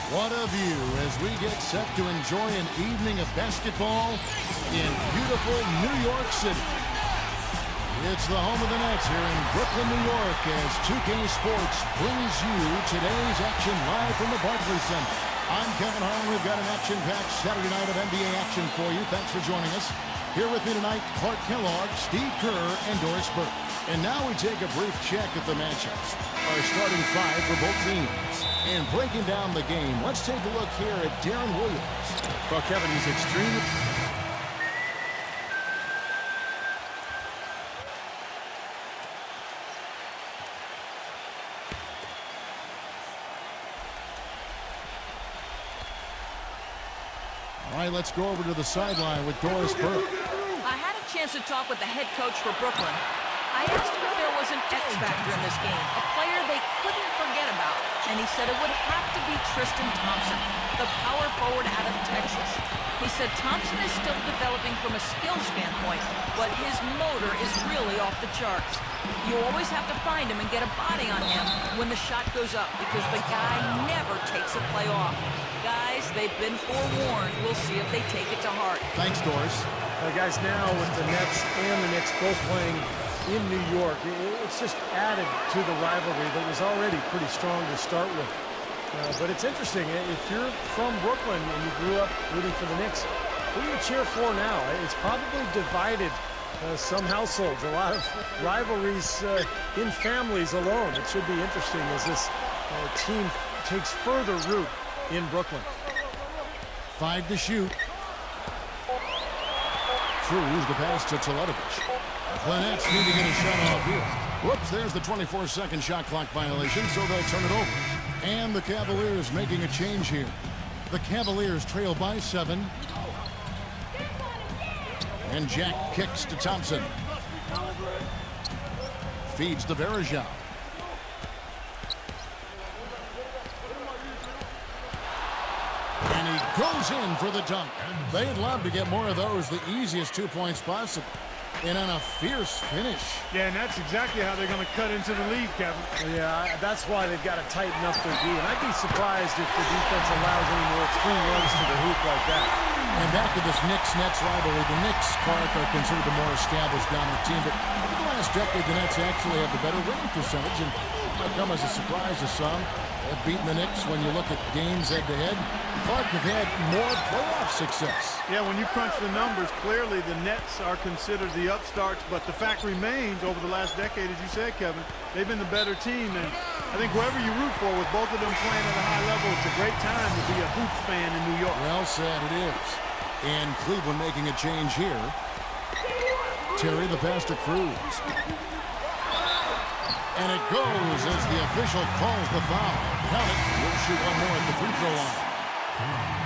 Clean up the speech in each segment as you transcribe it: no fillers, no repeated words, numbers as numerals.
What a view as we get set to enjoy an evening of basketball in beautiful New York City. It's the home of the Nets here in Brooklyn, New York, as 2K Sports brings you today's action live from the Barclays Center. I'm Kevin Harlan. We've got an action-packed Saturday night of NBA action for you. Thanks for joining us. Here with me tonight, Clark Kellogg, Steve Kerr, and Doris Burke. And now we take a brief check at the matchups. Our starting five for both teams. And breaking down the game, let's take a look here at Deron Williams. Well, Kevin, he's extremely... All right, let's go over to the sideline with Doris Burke. I had a chance to talk with the head coach for Brooklyn. I asked him if there was an X factor in this game, a player they couldn't forget about, and he said it would have to be Tristan Thompson, the power forward out of Texas. He said Thompson is still developing from a skill standpoint, but his motor is really off the charts. You always have to find him and get a body on him when the shot goes up, because the guy never takes a play off. Guys, they've been forewarned. We'll see if they take it to heart. Thanks, Doris. guys, now with the Nets and the Knicks both playing in New York, it's just added to the rivalry that was already pretty strong to start with. But it's interesting, if you're from Brooklyn and you grew up rooting for the Knicks, who do you cheer for now? It's probably divided some households, a lot of rivalries in families alone. It should be interesting as this team takes further root in Brooklyn. 5 to shoot. Cruz the pass to Teletovic. The Nets need to get a shot off here. Whoops, there's the 24-second shot clock violation, so they'll turn it over. And the Cavaliers making a change here. The Cavaliers trail by 7. And Jack kicks to Thompson. Feeds to Varejao. And he goes in for the dunk. They'd love to get more of those, the easiest 2 points possible. And on a fierce finish. Yeah, and that's exactly how they're going to cut into the lead, Kevin. Yeah, that's why they've got to tighten up their D. And I'd be surprised if the defense allows any more extreme runs to the hoop like that. And back to this Knicks-Nets rivalry. The Knicks, Clark, are considered the more established dominant team. But over the last decade, the Nets actually have the better winning percentage. And it might come as a surprise to some. They've beaten the Knicks when you look at games head-to-head. Clark have had more playoff success. Yeah, when you crunch the numbers, clearly the Nets are considered the upstarts, but the fact remains over the last decade, as you said, Kevin, they've been the better team, and I think whoever you root for, with both of them playing at a high level, it's a great time to be a Hoops fan in New York. Well said, it is. And Cleveland making a change here. Terry the pass to Cruz. And it goes as the official calls the foul. Count it. We'll shoot one more at the free throw line.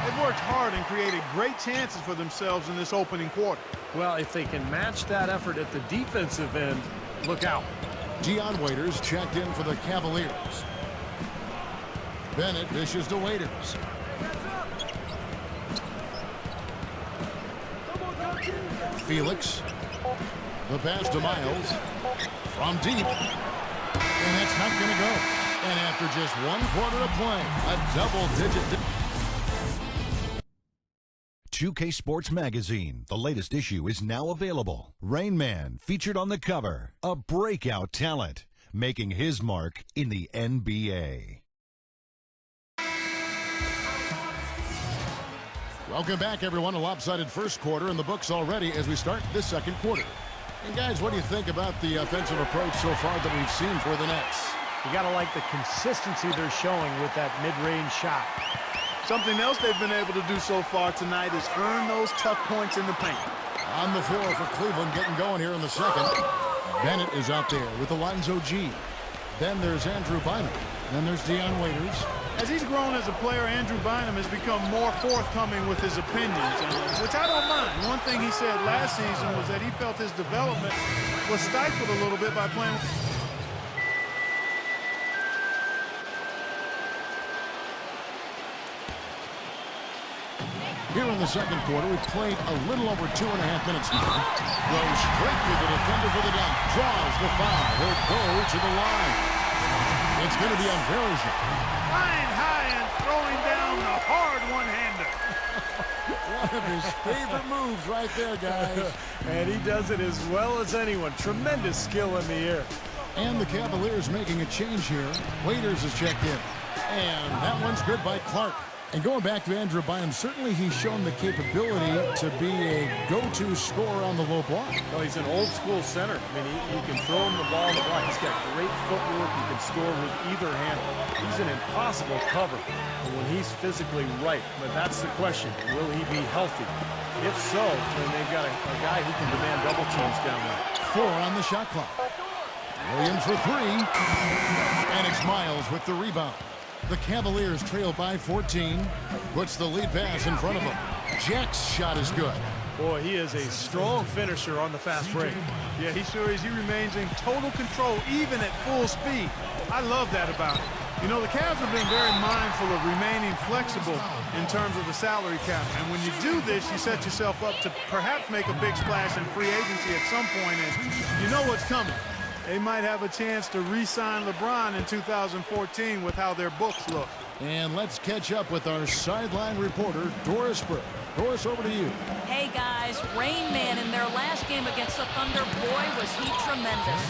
They've worked hard and created great chances for themselves in this opening quarter. Well, if they can match that effort at the defensive end, look out. Dion Waiters checked in for the Cavaliers. Bennett dishes to Waiters. Felix. The pass to Miles. From deep. And that's not going to go. And after just 1 quarter of play, a double-digit... 2K Sports Magazine, the latest issue, is now available. Rain Man, featured on the cover, a breakout talent, making his mark in the NBA. Welcome back, everyone. A lopsided first quarter in the books already as we start this second quarter. And, guys, what do you think about the offensive approach so far that we've seen for the Nets? You got to like the consistency they're showing with that mid-range shot. Something else they've been able to do so far tonight is earn those tough points in the paint. On the floor for Cleveland, getting going here in the second. Bennett is out there with Alonzo G. Then there's Andrew Bynum. Then there's Dion Waiters. As he's grown as a player, Andrew Bynum has become more forthcoming with his opinions, which I don't mind. One thing he said last season was that he felt his development was stifled a little bit by playing. Here in the second quarter, we've played a little over 2.5 minutes now. Goes straight to the defender for the dunk. Draws the foul. He'll go to the line. It's going to be on Varejao. Flying high and throwing down down the hard one-hander. One of his favorite moves right there, guys. And he does it as well as anyone. Tremendous skill in the air. And the Cavaliers making a change here. Waiters is checked in. And that one's good by Clark. And going back to Andrew Bynum, certainly he's shown the capability to be a go-to scorer on the low block. Well, he's an old-school center. I mean, you can throw him the ball in the block. He's got great footwork. He can score with either hand. He's an impossible cover when he's physically right. But that's the question. Will he be healthy? If so, then they've got a guy who can demand double teams down there. 4 on the shot clock. Williams for 3. And it's Miles with the rebound. The Cavaliers trail by 14. Puts the lead pass in front of him. Jack's shot is good. Boy, he is a strong finisher on the fast break. Yeah, he sure is. He remains in total control, even at full speed. I love that about him. You know, the Cavs have been very mindful of remaining flexible in terms of the salary cap. And when you do this, you set yourself up to perhaps make a big splash in free agency at some point, and you know what's coming. They might have a chance to re-sign LeBron in 2014 with how their books look. And let's catch up with our sideline reporter, Doris Burke. Doris, over to you. Hey guys, Rain Man in their last game against the Thunder, boy was he tremendous.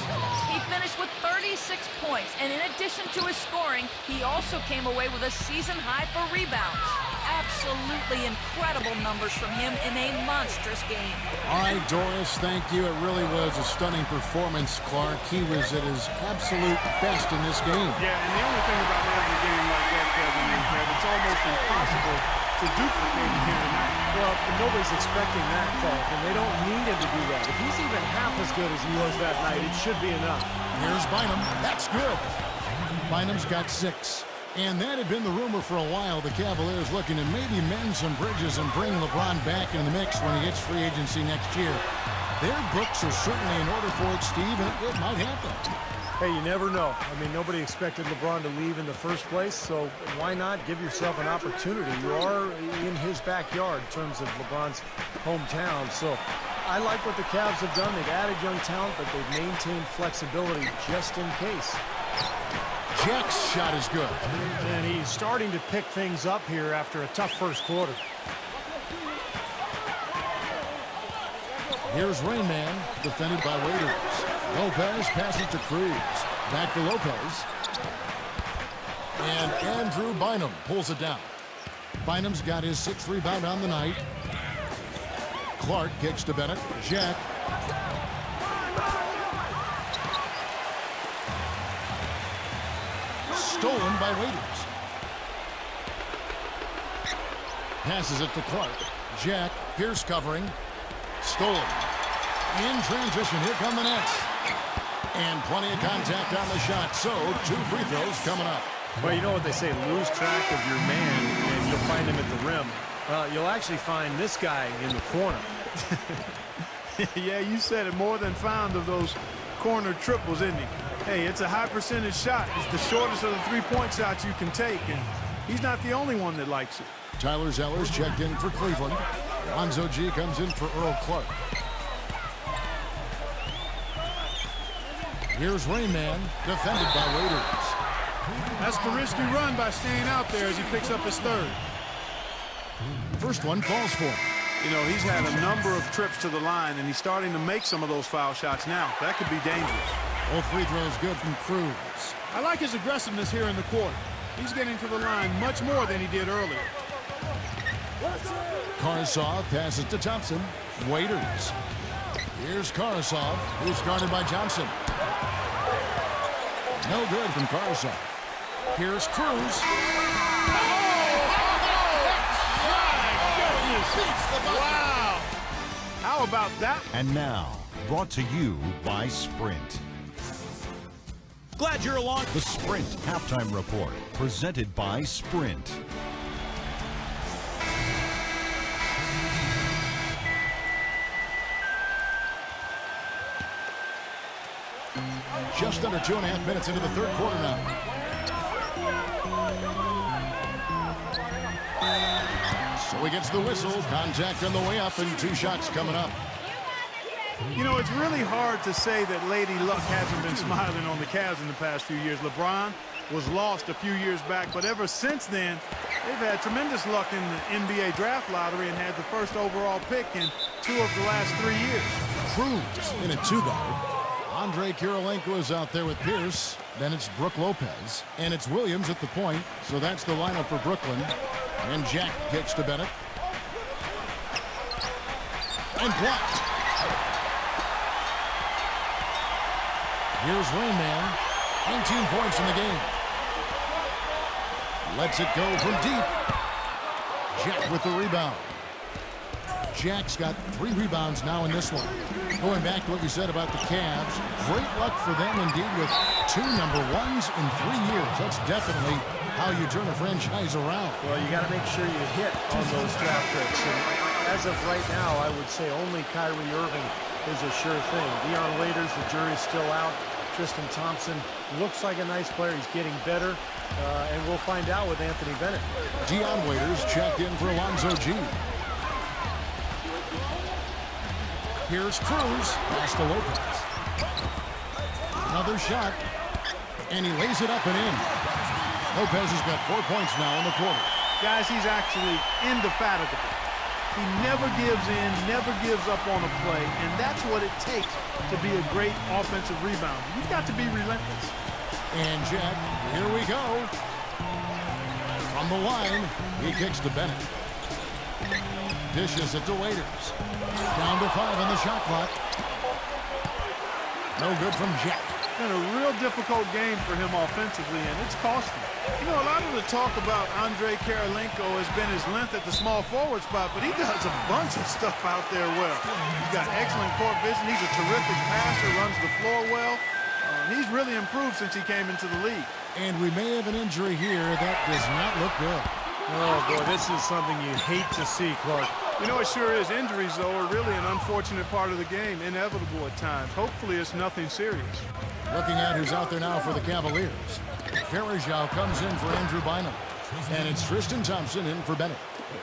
He finished with 36 points, and in addition to his scoring, he also came away with a season high for rebounds. Absolutely incredible numbers from him in a monstrous game. All right, Doris, thank you. It really was a stunning performance, Clark. He was at his absolute best in this game. Yeah, and the only thing about having a game like that, Kevin, is that it's almost impossible to duplicate it here tonight. Well, nobody's expecting that, Clark, and they don't need him to do that. If he's even half as good as he was that night, it should be enough. Here's Bynum. That's good. Bynum's got 6. And that had been the rumor for a while. The Cavaliers looking to maybe mend some bridges and bring LeBron back in the mix when he hits free agency next year. Their books are certainly in order for it, Steve, and it might happen. Hey, you never know. I mean, nobody expected LeBron to leave in the first place, so why not give yourself an opportunity? You are in his backyard in terms of LeBron's hometown, so I like what the Cavs have done. They've added young talent, but they've maintained flexibility just in case. Jack's shot is good. And he's starting to pick things up here after a tough first quarter. Here's Rain Man, defended by Waiters. Lopez passes to Cruz. Back to Lopez. And Andrew Bynum pulls it down. Bynum's got his 6th rebound on the night. Clark kicks to Bennett. Jack. Stolen by Waiters. Passes it to Clark. Jack. Pierce covering. Stolen. In transition, here come the Nets. And plenty of contact on the shot. So, 2 free throws coming up. Well, you know what they say, lose track of your man, and you'll find him at the rim. Well, you'll actually find this guy in the corner. Yeah, you said it, more than found of those corner triples, isn't he? Hey, it's a high percentage shot. It's the shortest of the 3-point shots you can take, and he's not the only one that likes it. Tyler Zeller's checked in for Cleveland. Lonzo G comes in for Earl Clark. Here's Rain Man, defended by Waiters. That's the risky run by staying out there as he picks up his 3rd. First one falls for him. You know, he's had a number of trips to the line, and he's starting to make some of those foul shots now. That could be dangerous. Both free throws good from Cruz. I like his aggressiveness here in the quarter. He's getting to the line much more than he did earlier. Karasov passes to Thompson. Waiters. Here's Karasov, who's guarded by Johnson. No good from Karasov. Here's Cruz. Wow! How about that? And now, brought to you by Sprint. Glad you're along. The Sprint Halftime Report, presented by Sprint. Just under 2.5 minutes into the 3rd quarter now. So he gets the whistle. Contact on the way up, and 2 shots coming up. You know, it's really hard to say that Lady Luck hasn't been smiling on the Cavs in the past few years. LeBron was lost a few years back, but ever since then, They've had tremendous luck in the NBA draft lottery and had the first overall pick in 2 of the last 3 years. Cruz in a 2-guard. Andrei Kirilenko is out there with Pierce. Then it's Brook Lopez. And it's Williams at the point. So that's the lineup for Brooklyn. And Jack kicks to Bennett. And blocked. Here's Rain Man. 19 points in the game. Lets it go from deep. Jack with the rebound. Jack's got 3 rebounds now in this one. Going back to what you said about the Cavs, great luck for them indeed with 2 number 1s in 3 years. That's definitely how you turn a franchise around. Well, you got to make sure you hit on those draft picks. And as of right now, I would say only Kyrie Irving is a sure thing. Dion Waiters, the jury's still out. Tristan Thompson looks like a nice player. He's getting better. And we'll find out with Anthony Bennett. Dion Waiters checked in for Alonzo G. Here's Cruz. Pass to Lopez. Another shot. And he lays it up and in. Lopez has got 4 points now in the quarter. Guys, he's actually indefatigable. He never gives in, never gives up on a play, and that's what it takes to be a great offensive rebounder. You've got to be relentless. And Jack, here we go. From the line, he kicks to Bennett. Dishes it to Waiters. Down to 5 on the shot clock. No good from Jack. It's been a real difficult game for him offensively, and it's cost him. You know, a lot of the talk about Andrei Kirilenko has been his length at the small forward spot, but he does a bunch of stuff out there well. He's got excellent court vision. He's a terrific passer, runs the floor well. He's really improved since he came into the league. And we may have an injury here that does not look good. Oh, boy, this is something you hate to see, Clark. You know, it sure is. Injuries, though, are really an unfortunate part of the game, inevitable at times. Hopefully it's nothing serious. Looking at who's out there now for the Cavaliers. Farajao comes in for Andrew Bynum. And it's Tristan Thompson in for Bennett.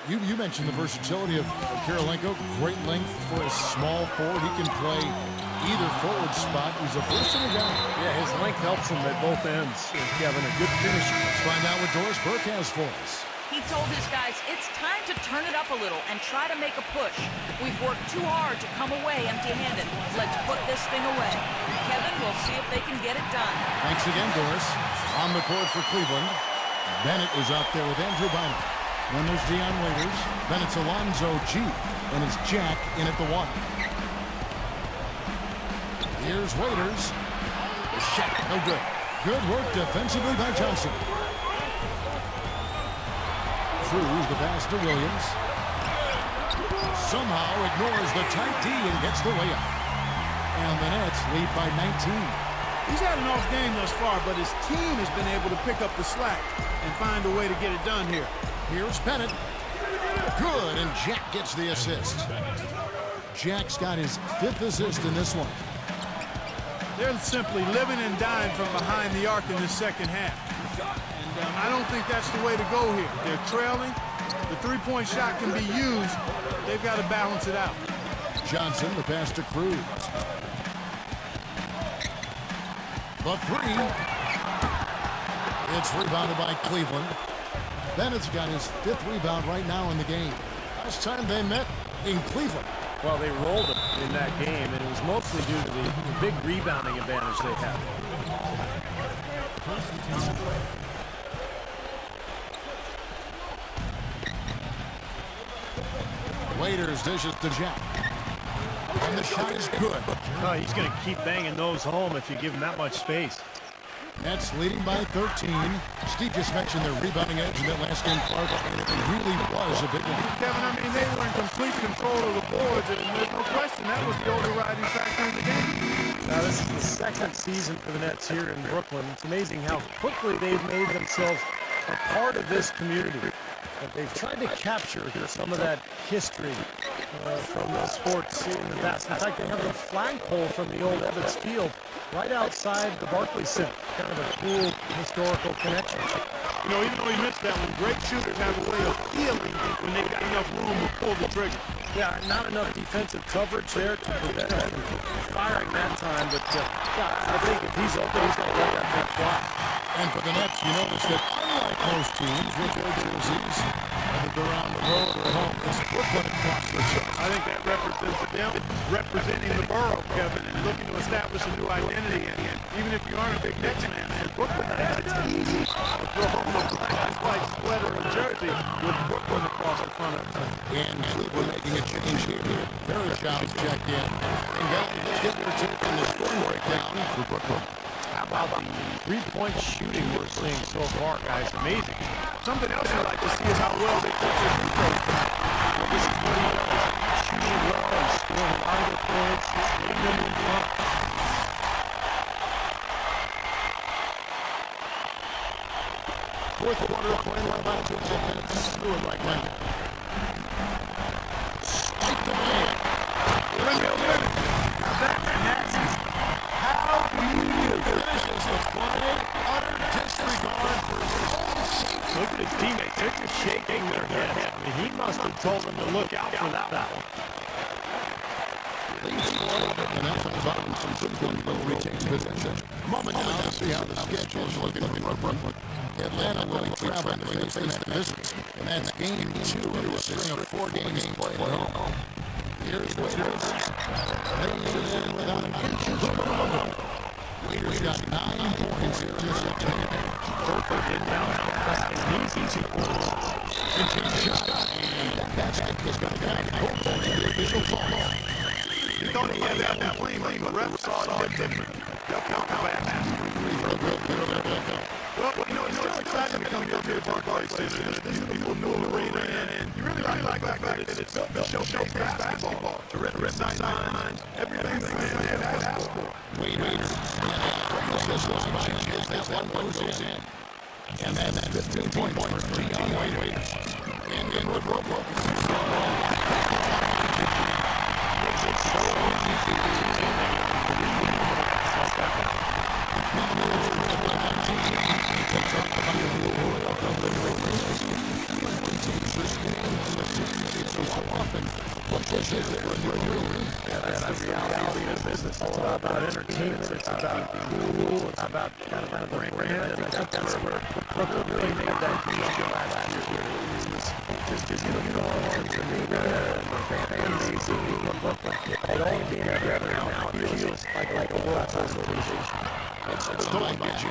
You mentioned the versatility of Kirilenko. Great length for a small forward. He can play either forward spot. He's a versatile guy. Yeah, his length helps him at both ends. Kevin, a good finisher. Let's find out what Doris Burke has for us. He told his guys it's time to turn it up a little and try to make a push. We've worked too hard to come away empty-handed. Let's put this thing away. Kevin, we'll see if they can get it done. Thanks again, Doris. On the court for Cleveland. Bennett is out there with Andrew Bynum. Then there's Dion Waiters. Then it's Alonzo G. And it's Jack in at the 1. Here's Waiters. The shot, no good. Good work defensively by Johnson. Cruz the pass to Williams. Somehow ignores the tight D and gets the layup. And the Nets lead by 19. He's had an off game thus far, but his team has been able to pick up the slack and find a way to get it done here. Here's Bennett. Good, and Jack gets the assist. Jack's got his 5th assist in this one. They're simply living and dying from behind the arc in this second half. And I don't think that's the way to go here. They're trailing. The three-point shot can be used. They've got to balance it out. Johnson, the pass to Cruz. The 3. It's rebounded by Cleveland. Bennett's got his 5th rebound right now in the game. Last time they met in Cleveland. Well, they rolled him in that game, and it was mostly due to the big rebounding advantage they had. Waiters dishes to Jack. And the shot is good. Oh, he's going to keep banging those home if you give him that much space. Nets leading by 13. Steve just mentioned their rebounding edge in that last game, Clark. It really was a big one. Kevin, I mean, they were in complete control of the boards, and there's no question that was the overriding factor in the game. Now, this is the 2nd season for the Nets here in Brooklyn. It's amazing how quickly they've made themselves a part of this community. They've tried to capture some of that history from the sports in the past. In fact, they have a flagpole from the old Ebbets Field right outside the Barclays Center. Kind of a cool historical connection. You know, even though he missed that one, great shooters have a way of feeling when they've got enough room to pull the trigger. Yeah, not enough defensive coverage there to prevent him from firing that time. But, yeah, I think if he's open, he's going to let that big fly. And for the Nets, you notice that unlike most teams with their jerseys, whether they're on the road or at home, it's Brooklyn across the chest. I think that represents them representing the borough, Kevin, and looking to establish a new identity. And even if you aren't a big Nets fan, in Brooklyn, it's easy to throw home a white sweater and jersey with Brooklyn across the front of it. And we're making a change here. Parashow's checked in. And guys, let's get your take on the scoring breakdown for Brooklyn. How about the three-point shooting we're seeing so far, guys? Amazing. Something else I'd like to see is how well they keep their defense. This is what he does. Shooting well and scoring a lot of the points. Leading them in front. Fourth quarter, playing right about 2 minutes. Do it right now. Spike the man. How do you Finishes with flying, utter disregard for his own safety. Look at his teammates. They're just shaking their heads. I mean, he must have told them to look out for that one. Leads forward, and that's on the bottom. Some Brooklyn will retain possession. Moment now to see how the schedule is looking for Brooklyn. Atlanta will be traveling to face the Wizards, and that's game 2 of a string of 4 games played at home. Here's Wizards. Lays it in without an inch of room. Wizards got 9 points here in the second half. Perfect inbound pass. An easy point. Shot, and that basket is going to count. According to the official call. He thought he had that one clean, but ref saw it different. They'll count the pass. Well, you know, it's still exciting to come here to the Barclays Center. There's people new arena, and you really like the fact that it's a show basketball. Terrific sidelines, everything they have asked for. Waiters. This line changes. That one goes in. And then that 15 points for G.I. Waiters. And in with Brooklyn. It's so easy That's the reality of this business. It's all about entertainment. It's about cool. It's about kind of the brand. I think that's where Brooklyn really made that huge go last year. Just uniforms and the fan base of Brooklyn. It all being together now. It feels like a world-class organization. It's going by G.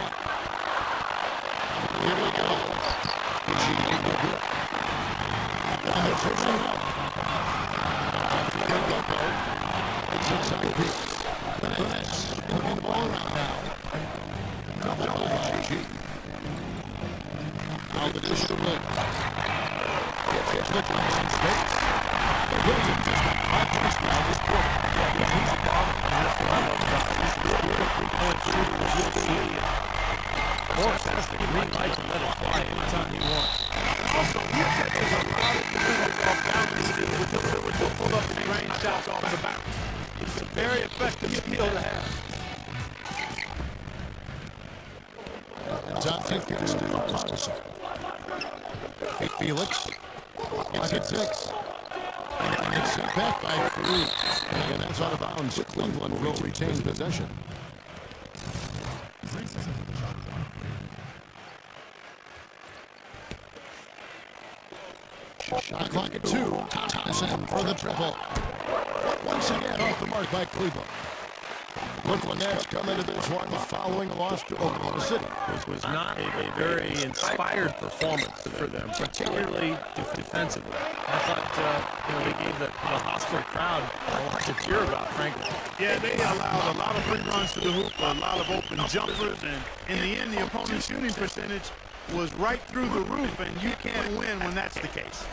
Here we go. And they're pushing up. It's inside piece. The Nets moving the ball around now. Double by G. Now the dish to Williams. Gets the drive in space. Williams has got 5 points now this quarter. He's a bottom. That's what I love about him. He's really a 3-point shooter. You'll see him. Of course, that's the green light to let it fly anytime he wants. Also, there's a lot of boundaries with pull up and range shots off the bounce. It's a very effective skill to have. Johnson gets to Robinson. Felix. It's at 6. And it's back by 3. And again, that's out of bounds. Cleveland will retain possession. Shot clock at 2. Thompson for the triple. Once again off the mark by Cleveland. Brooklyn Nets come into this one following a loss to Oklahoma City. This was not a very inspired performance for them, particularly defensively. I thought they gave the hostile crowd a lot to cheer about, frankly. Yeah, they allowed a lot of free runs to the hoop, a lot of open jumpers, and in the end, the opponent's shooting percentage was right through the roof, and you can't win when that's the case.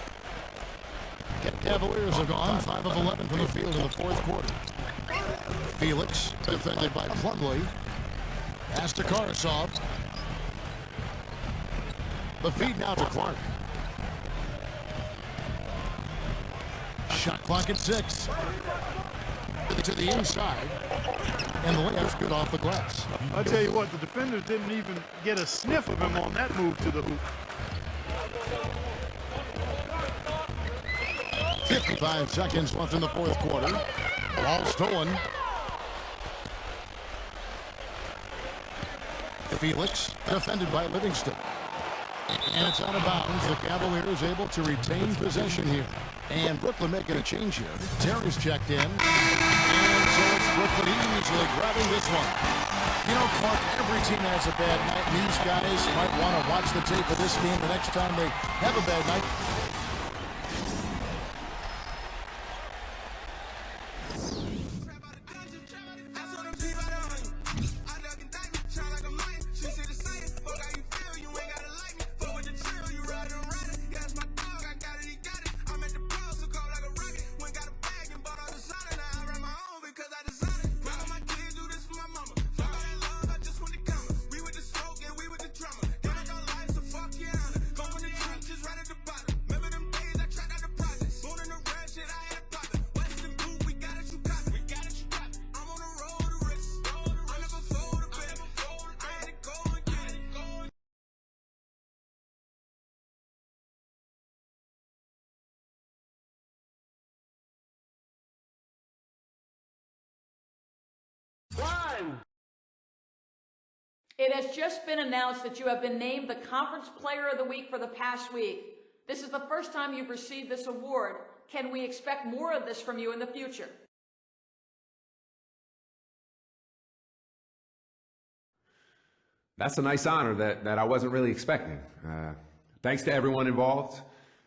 Cavaliers have gone 5 of 11 from the field in the fourth quarter. Felix, defended by Plumlee. Pass to Karasov. The feed now to Clark. Shot clock at 6. To the inside. And the layup's good off the glass. I'll tell you what, the defenders didn't even get a sniff of him on that move to the hoop. 55 seconds left in the fourth quarter. Ball stolen. Felix defended by Livingston. And it's out of bounds. The Cavaliers able to retain possession here. And Brooklyn making a change here. Terry's checked in. And so it's Brooklyn easily grabbing this one. You know, Clark, every team has a bad night. And these guys might want to watch the tape of this game the next time they have a bad night. It has just been announced that you have been named the Conference Player of the Week for the past week. This is the first time you've received this award. Can we expect more of this from you in the future? That's a nice honor that I wasn't really expecting. Thanks to everyone involved.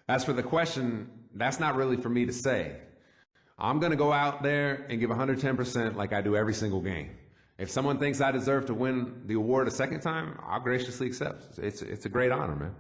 As for the question, that's not really for me to say. I'm going to go out there and give 110% like I do every single game. If someone thinks I deserve to win the award a second time, I'll graciously accept. It's a great honor, man.